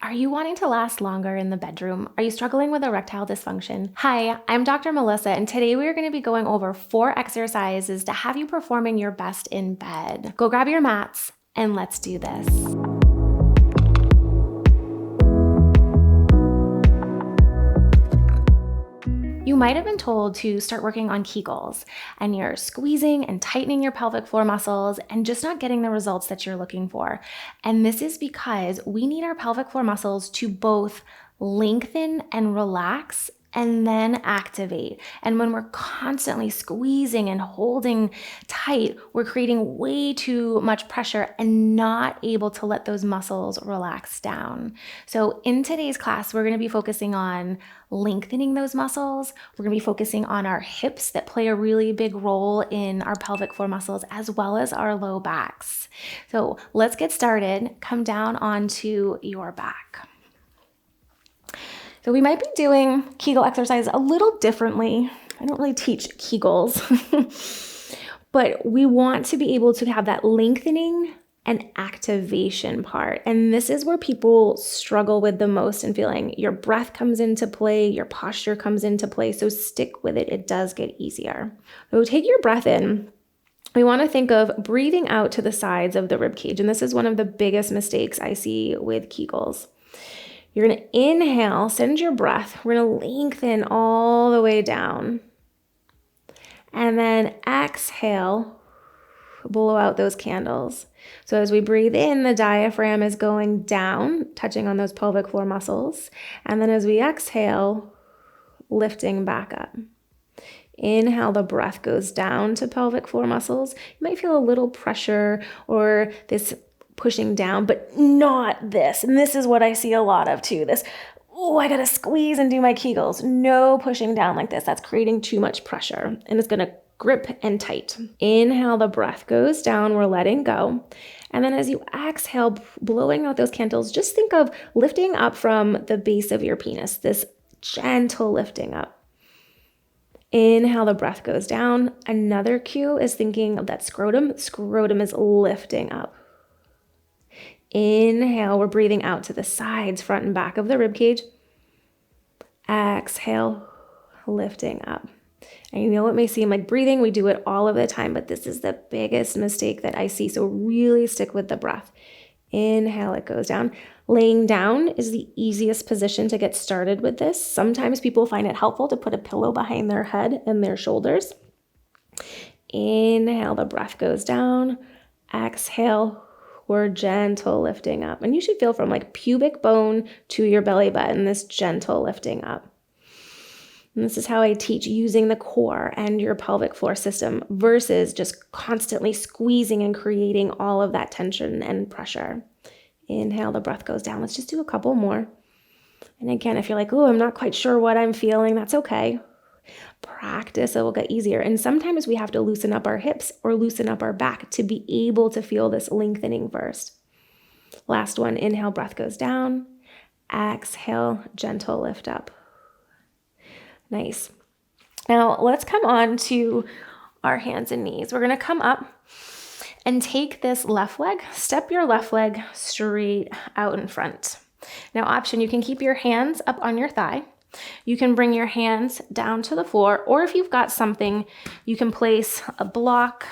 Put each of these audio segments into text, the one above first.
Are you wanting to last longer in the bedroom? Are you struggling with erectile dysfunction? Hi, I'm Dr. Melissa, and today we are going to be going over 4 exercises to have you performing your best in bed. Go grab your mats and let's do this. You might have been told to start working on Kegels, and you're squeezing and tightening your pelvic floor muscles and just not getting the results that you're looking for. And this is because we need our pelvic floor muscles to both lengthen and relax and then activate. And when we're constantly squeezing and holding tight, we're creating way too much pressure and not able to let those muscles relax down. So in today's class, we're going to be focusing on lengthening those muscles. We're going to be focusing on our hips that play a really big role in our pelvic floor muscles, as well as our low backs. So let's get started. Come down onto your back. So we might be doing Kegel exercise a little differently. I don't really teach Kegels, but we want to be able to have that lengthening and activation part. And this is where people struggle with the most and feeling your breath comes into play, your posture comes into play. So stick with it. It does get easier. So take your breath in. We want to think of breathing out to the sides of the rib cage. And this is one of the biggest mistakes I see with Kegels. You're going to inhale, send your breath. We're going to lengthen all the way down. And then exhale, blow out those candles. So as we breathe in, the diaphragm is going down, touching on those pelvic floor muscles. And then as we exhale, lifting back up. Inhale, the breath goes down to pelvic floor muscles. You might feel a little pressure or this pushing down, but not this. And this is what I see a lot of too. This, I got to squeeze and do my Kegels. No pushing down like this. That's creating too much pressure and it's going to grip and tight. Inhale, the breath goes down. We're letting go. And then as you exhale, blowing out those candles, just think of lifting up from the base of your penis, this gentle lifting up. Inhale, the breath goes down. Another cue is thinking of that scrotum. Scrotum is lifting up. Inhale, we're breathing out to the sides, front and back of the rib cage. Exhale, lifting up. And you know it may seem like breathing, we do it all of the time, but this is the biggest mistake that I see. So really stick with the breath. Inhale, it goes down. Laying down is the easiest position to get started with this. Sometimes people find it helpful to put a pillow behind their head and their shoulders. Inhale, the breath goes down. Exhale, we're gentle lifting up. And you should feel from like pubic bone to your belly button, this gentle lifting up. And this is how I teach using the core and your pelvic floor system versus just constantly squeezing and creating all of that tension and pressure. Inhale, the breath goes down. Let's just do a couple more. And again, if you're like, I'm not quite sure what I'm feeling, that's okay. Practice, it will get easier. And sometimes we have to loosen up our hips or loosen up our back to be able to feel this lengthening first. Last one, inhale, breath goes down. Exhale, gentle lift up. Nice. Now let's come on to our hands and knees. We're going to come up and take this left leg, step your left leg straight out in front. Now option, you can keep your hands up on your thigh. You can bring your hands down to the floor, or if you've got something, you can place a block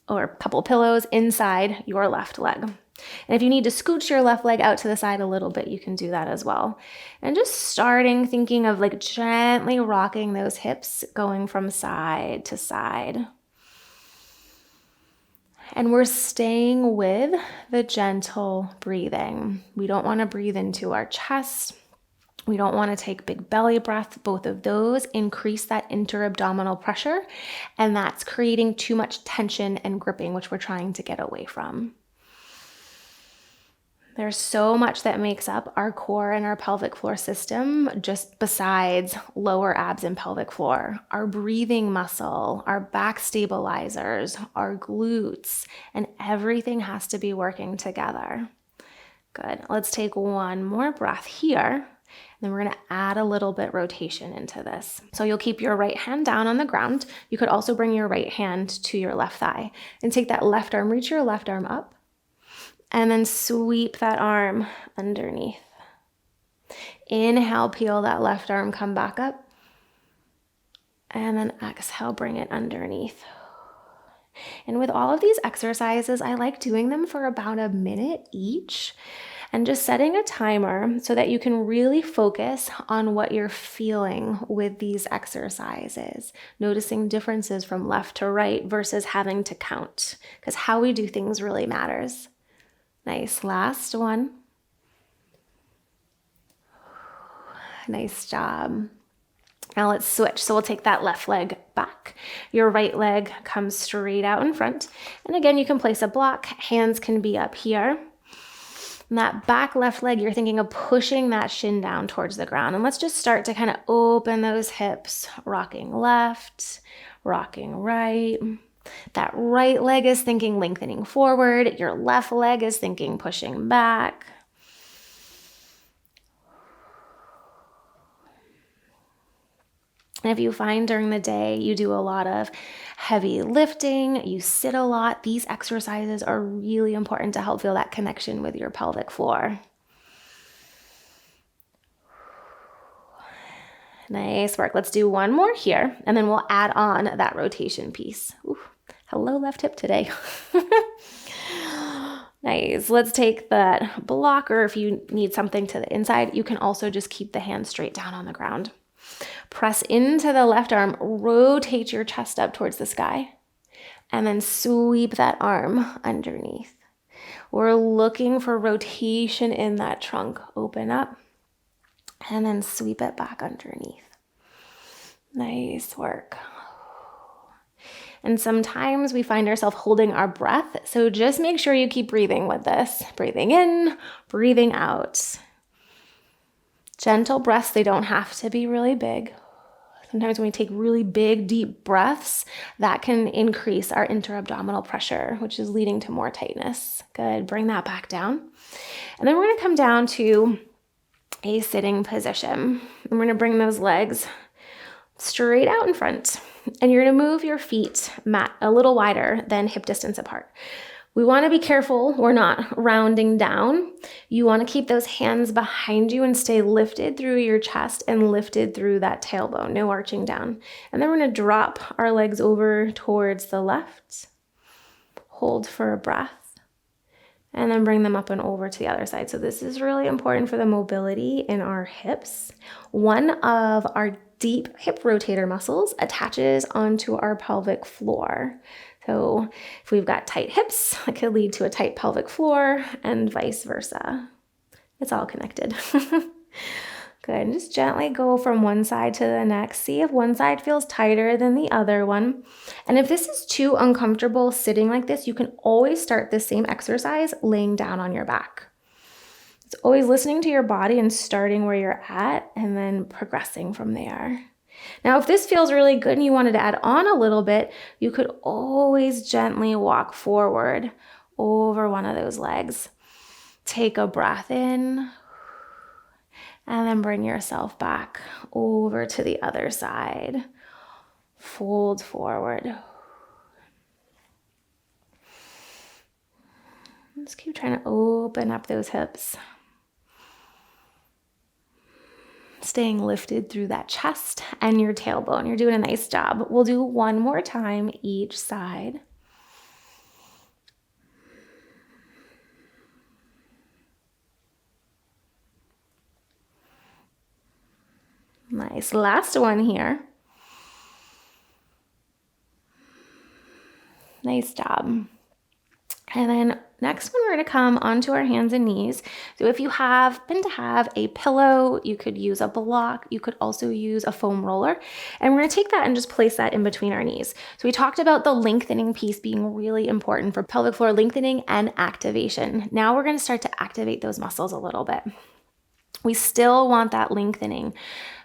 or a couple pillows inside your left leg. And if you need to scooch your left leg out to the side a little bit, you can do that as well. And just thinking of like gently rocking those hips, going from side to side. And we're staying with the gentle breathing. We don't want to breathe into our chest. We don't want to take big belly breath. Both of those increase that inter-abdominal pressure, and that's creating too much tension and gripping, which we're trying to get away from. There's so much that makes up our core and our pelvic floor system, just besides lower abs and pelvic floor. Our breathing muscle, our back stabilizers, our glutes, and everything has to be working together. Good. Let's take one more breath here. Then we're going to add a little bit rotation into this. So you'll keep your right hand down on the ground. You could also bring your right hand to your left thigh and take that left arm, reach your left arm up, and then sweep that arm underneath. Inhale, peel that left arm, come back up. And then exhale, bring it underneath. And with all of these exercises, I like doing them for about a minute each and just setting a timer so that you can really focus on what you're feeling with these exercises, noticing differences from left to right versus having to count, because how we do things really matters. Nice. Last one. Nice job. Now let's switch. So we'll take that left leg back. Your right leg comes straight out in front. And again, you can place a block. Hands can be up here. And that back left leg, you're thinking of pushing that shin down towards the ground. And let's just start to kind of open those hips, rocking left, rocking right. That right leg is thinking lengthening forward. Your left leg is thinking pushing back. And if you find during the day you do a lot of heavy lifting, you sit a lot, these exercises are really important to help feel that connection with your pelvic floor. Nice work. Let's do one more here, and then we'll add on that rotation piece. Ooh, hello, left hip today. Nice. Let's take that block, or if you need something to the inside, you can also just keep the hand straight down on the ground. Press into the left arm, rotate your chest up towards the sky, and then sweep that arm underneath. We're looking for rotation in that trunk. Open up, and then sweep it back underneath. Nice work. And sometimes we find ourselves holding our breath, so just make sure you keep breathing with this. Breathing in, breathing out. Gentle breaths, they don't have to be really big. Sometimes when we take really big, deep breaths, that can increase our interabdominal pressure, which is leading to more tightness. Good, bring that back down. And then we're gonna come down to a sitting position. And we're gonna bring those legs straight out in front. And you're gonna move your feet a little wider than hip distance apart. We want to be careful we're not rounding down. You want to keep those hands behind you and stay lifted through your chest and lifted through that tailbone, no arching down. And then we're going to drop our legs over towards the left. Hold for a breath. And then bring them up and over to the other side. So this is really important for the mobility in our hips. One of our deep hip rotator muscles attaches onto our pelvic floor. So if we've got tight hips, it could lead to a tight pelvic floor and vice versa. It's all connected. Good. And just gently go from one side to the next. See if one side feels tighter than the other one. And if this is too uncomfortable sitting like this, you can always start the same exercise laying down on your back. It's always listening to your body and starting where you're at and then progressing from there. Now, if this feels really good and you wanted to add on a little bit, you could always gently walk forward over one of those legs. Take a breath in and then bring yourself back over to the other side. Fold forward. Just keep trying to open up those hips. Staying lifted through that chest and your tailbone. You're doing a nice job. We'll do one more time each side. Nice. Last one here. Nice job. And then next one, we're going to come onto our hands and knees. So if you happen to have a pillow, you could use a block. You could also use a foam roller. And we're going to take that and just place that in between our knees. So we talked about the lengthening piece being really important for pelvic floor lengthening and activation. Now we're going to start to activate those muscles a little bit. We still want that lengthening,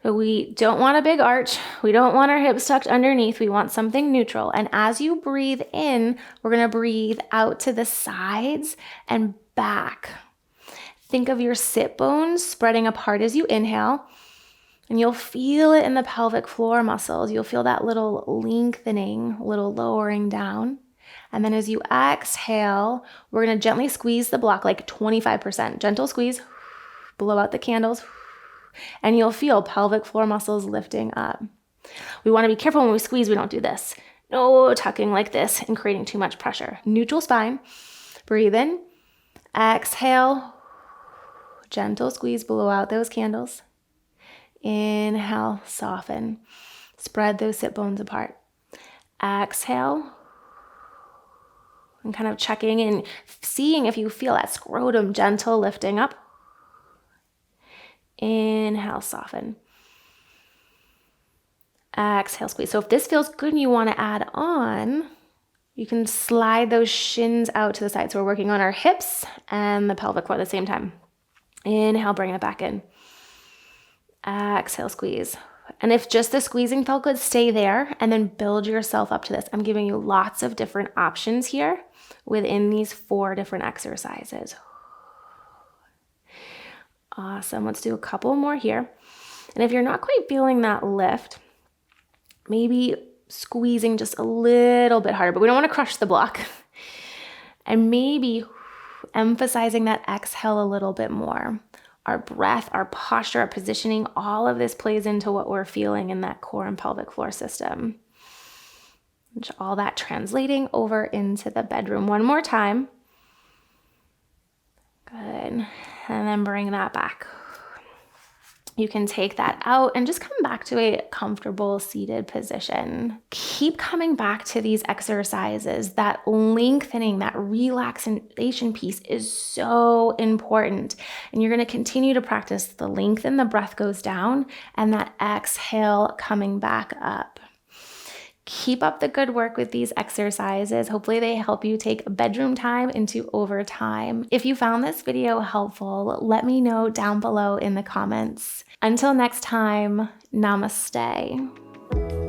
but we don't want a big arch. We don't want our hips tucked underneath. We want something neutral. And as you breathe in, we're going to breathe out to the sides and back. Think of your sit bones spreading apart as you inhale, and you'll feel it in the pelvic floor muscles. You'll feel that little lengthening, little lowering down. And then as you exhale, we're going to gently squeeze the block like 25%. Gentle squeeze. Blow out the candles. And you'll feel pelvic floor muscles lifting up. We want to be careful when we squeeze, we don't do this. No tucking like this and creating too much pressure. Neutral spine. Breathe in. Exhale. Gentle squeeze, blow out those candles. Inhale, soften. Spread those sit bones apart. Exhale. And kind of checking and seeing if you feel that scrotum gentle lifting up. Inhale, soften. Exhale, squeeze. So if this feels good and you want to add on, you can slide those shins out to the side. So we're working on our hips and the pelvic floor at the same time. Inhale, bring it back in. Exhale, squeeze. And if just the squeezing felt good, stay there and then build yourself up to this. I'm giving you lots of different options here within these 4 different exercises. Awesome. Let's do a couple more here. And if you're not quite feeling that lift, maybe squeezing just a little bit harder, but we don't want to crush the block. And maybe emphasizing that exhale a little bit more. Our breath, our posture, our positioning, all of this plays into what we're feeling in that core and pelvic floor system. And all that translating over into the bedroom. One more time. Good. And then bring that back. You can take that out and just come back to a comfortable seated position. Keep coming back to these exercises. That lengthening, that relaxation piece is so important. And you're going to continue to practice the lengthen, the breath goes down, and that exhale coming back up. Keep up the good work with these exercises. Hopefully they help you take bedroom time into overtime. If you found this video helpful, let me know down below in the comments. Until next time, namaste.